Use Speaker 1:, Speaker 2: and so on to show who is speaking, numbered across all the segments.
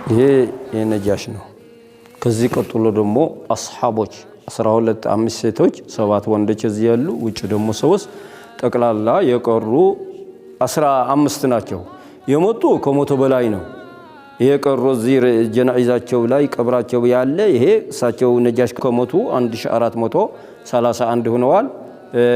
Speaker 1: ይሄ የነጃሽ ነው። ከዚህ ቀጥሎ ደግሞ አስሐቦች 12 5 ሴቶች 7 ወንዶች እዚህ ያሉ ውጭ ደግሞ 3 ጠቅላላ የቀሩ 15 ናቸው። የሞቱ ከሞቶ በላይ ነው። የቀሩ እዚህ ጀናኢዛቸው ላይ ቀብራቸው ያለ ይሄ እሳቸው ነጃሽ ከሞቱ 1431 ሆነዋል።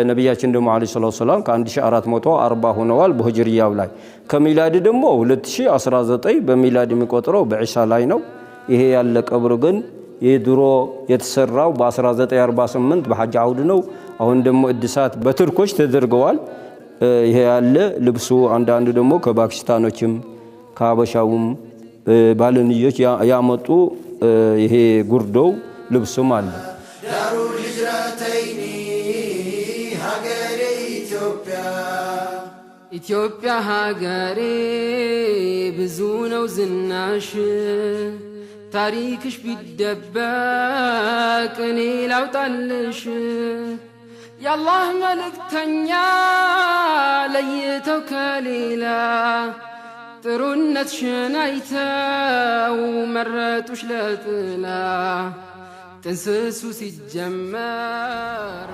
Speaker 1: ነብያችን ደግሞ አለይሂ ሰላቱ ሰላም ከ1440 ሆነዋል በሂጅሪያው ላይ። ከሚላድ ደግሞ 2019 በሚላድ የሚቆጥረው በኢሳ ላይ ነው። ይሄ ያለ ቀብር ግን የድሮ የተሰራው በ1948 በሐጅ አውድ ነው። አሁን ደግሞ እድሳት በቱርኮች ተደርገዋል። ይሄ ያለ ልብሱ አንዳንዱ ደግሞ ከፓኪስታኖችም ከሀበሻውም ባለንዮች ያመጡ ይሄ ጉርዶው ልብሱም አለ። ዳሩል ሂጅራተይኒ ሀገሬ ኢትዮጵያ ሀገሬ ብዙ ነው ዝናሽ ታሪክሽ ቢደበቅ እኔ ላውጣልሽ የአላህ መልእክተኛ ለይተው ከሌላ ጥሩነትሽን አይተው መረጡሽ ለጥላ ጥንስሱ ሲጀመር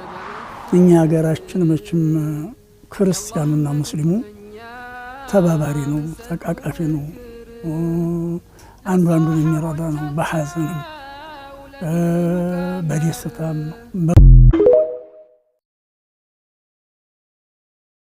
Speaker 2: እኛ ሀገራችን መቼም ክርስቲያኑና ሙስሊሙ ተባባሪ ነው፣ ተቃቃፊ ነው፣ አንዱ አንዱን የሚረዳ ነው። በሐዘንም በደስታም